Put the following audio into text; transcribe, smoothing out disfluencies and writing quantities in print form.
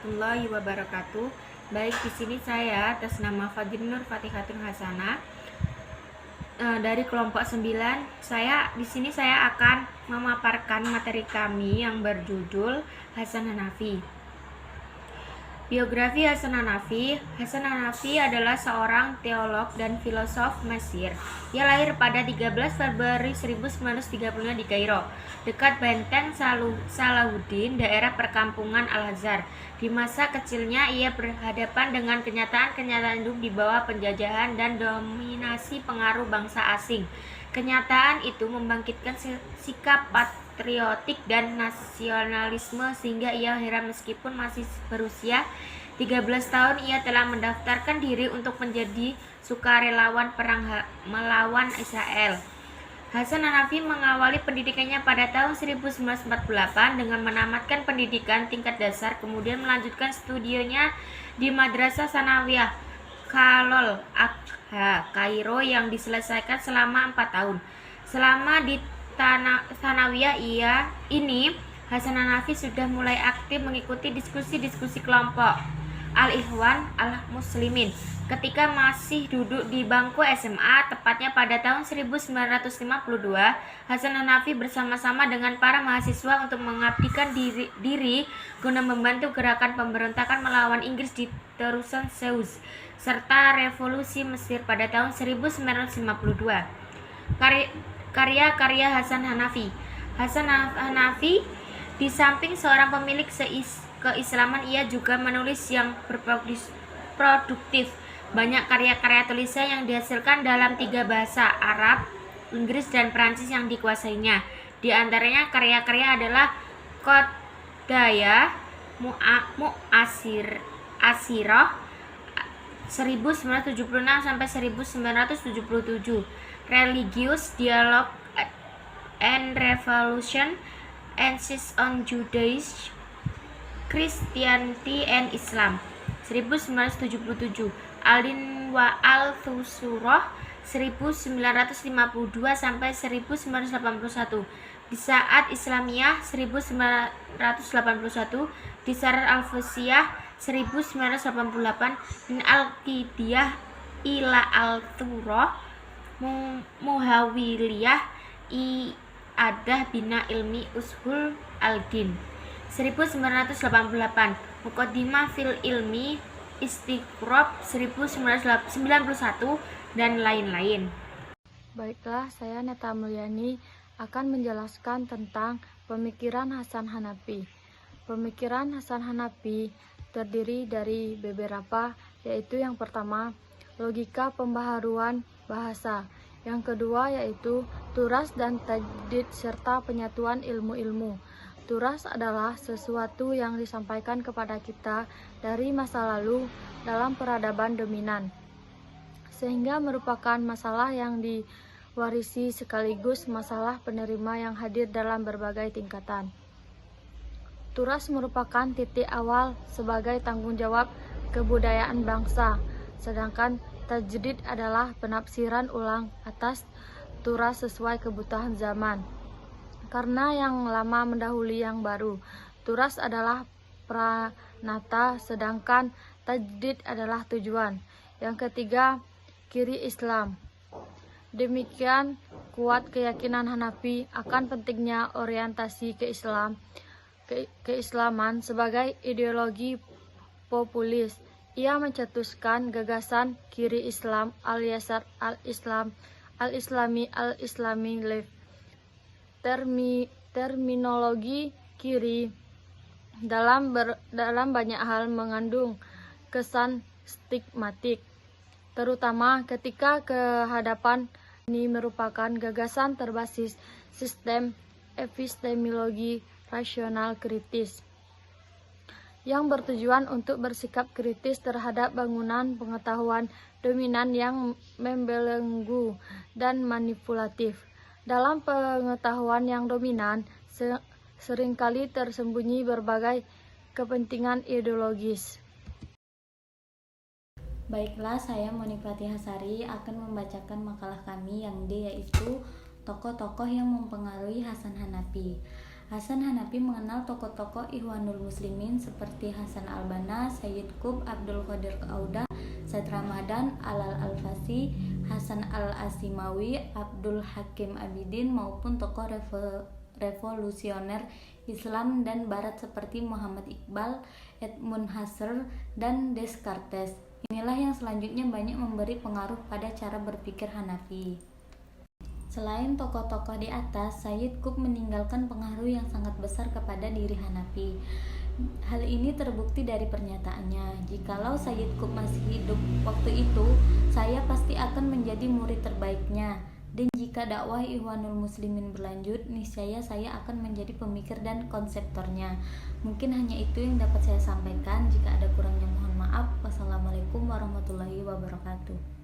warahmatullahi wabarakatuh. Baik, di sini saya atas nama Fadil Nur Fatihatun Hasanah dari kelompok 9. Di sini saya akan memaparkan materi kami yang berjudul Hasan Hanafi. Biografi Hasan Hanafi. Hasan Hanafi adalah seorang teolog dan filosof Mesir. Ia lahir pada 13 Februari 1935 di Kairo, dekat benteng Salahuddin, daerah perkampungan Al-Azhar. Di masa kecilnya ia berhadapan dengan kenyataan-kenyataan hidup di bawah penjajahan dan dominasi pengaruh bangsa asing. Kenyataan itu membangkitkan sikap patriotik dan nasionalisme sehingga ia heran meskipun masih berusia 13 tahun ia telah mendaftarkan diri untuk menjadi sukarelawan perang melawan Israel. Hasan Hanafi mengawali pendidikannya pada tahun 1948 dengan menamatkan pendidikan tingkat dasar, kemudian melanjutkan studinya di Madrasah Sanawiyah Khalol Akha, Kairo yang diselesaikan selama 4 tahun. Selama di Sanawiyah ini, Hasan Hanafi sudah mulai aktif mengikuti diskusi-diskusi kelompok Al-Ikhwan Al-Muslimin ketika masih duduk di bangku SMA. Tepatnya pada tahun 1952, Hasan Hanafi bersama-sama dengan para mahasiswa untuk mengabdikan diri guna membantu gerakan pemberontakan melawan Inggris di terusan Suez serta revolusi Mesir pada tahun 1952. Karya-karya Hasan Hanafi. Hasan Hanafi di samping seorang pemilik keislaman, ia juga menulis yang produktif. Banyak karya-karya tulisan yang dihasilkan dalam 3 bahasa, Arab, Inggris, dan Prancis yang dikuasainya. Di antaranya karya-karya adalah Qodaya Mu'asirah 1976 sampai 1977, Religious Dialogue and Revolution, Essays on Judaism, Christianity and Islam 1977, Al-Din wa Al-Thusurah 1952 sampai 1981, Di Saat Islamiyah 1981, Di Sarar Al-Fasiyah 1988, dan Al-Qidiyah ila Al-Thurah Muhawiliyah I'adah Bina Ilmi Ushul Al-Din 1988, Muqaddimah fil Ilmi Istiqrab 1991, dan lain-lain. Baiklah, saya Neta Mulyani akan menjelaskan tentang pemikiran Hasan Hanafi. Pemikiran Hasan Hanafi terdiri dari beberapa, yaitu yang pertama, logika pembaharuan bahasa. Yang kedua yaitu turas dan tajdid serta penyatuan ilmu-ilmu. Turas adalah sesuatu yang disampaikan kepada kita dari masa lalu dalam peradaban dominan, sehingga merupakan masalah yang diwarisi sekaligus masalah penerima yang hadir dalam berbagai tingkatan. Turas merupakan titik awal sebagai tanggung jawab kebudayaan bangsa, sedangkan tajdid adalah penafsiran ulang atas turas sesuai kebutuhan zaman. Karena yang lama mendahului yang baru, turas adalah pranata, sedangkan tajdid adalah tujuan. Yang ketiga, ciri Islam. Demikian kuat keyakinan Hanafi akan pentingnya orientasi keislaman sebagai ideologi populis. Ia mencetuskan gagasan kiri Islam, al-Yasar al-Islam, al-Islami left. Terminologi kiri dalam banyak hal mengandung kesan stigmatik, terutama ketika kehadapan ini merupakan gagasan terbasis sistem epistemologi rasional kritis yang bertujuan untuk bersikap kritis terhadap bangunan pengetahuan dominan yang membelenggu dan manipulatif. Dalam pengetahuan yang dominan, seringkali tersembunyi berbagai kepentingan ideologis. Baiklah, saya Monique Fatihasari akan membacakan makalah kami yang D, yaitu tokoh-tokoh yang mempengaruhi Hasan Hanafi. Hasan Hanafi mengenal tokoh-tokoh Ikhwanul Muslimin seperti Hasan al-Banna, Sayyid Qutb, Abdul Qadir Audah, Said Ramadan, Alal Al-Fasi, Hasan al-Asimawi, Abdul Hakim Abidin maupun tokoh revolusioner Islam dan Barat seperti Muhammad Iqbal, Edmund Husserl, dan Descartes. Inilah yang selanjutnya banyak memberi pengaruh pada cara berpikir Hanafi. Selain tokoh-tokoh di atas, Sayyid Qutb meninggalkan pengaruh yang sangat besar kepada diri Hanafi. Hal ini terbukti dari pernyataannya, "Jikalau Sayyid Qutb masih hidup waktu itu, saya pasti akan menjadi murid terbaiknya. Dan jika dakwah Ikhwanul Muslimin berlanjut, niscaya saya akan menjadi pemikir dan konseptornya." Mungkin hanya itu yang dapat saya sampaikan. Jika ada kurangnya mohon maaf. Wassalamualaikum warahmatullahi wabarakatuh.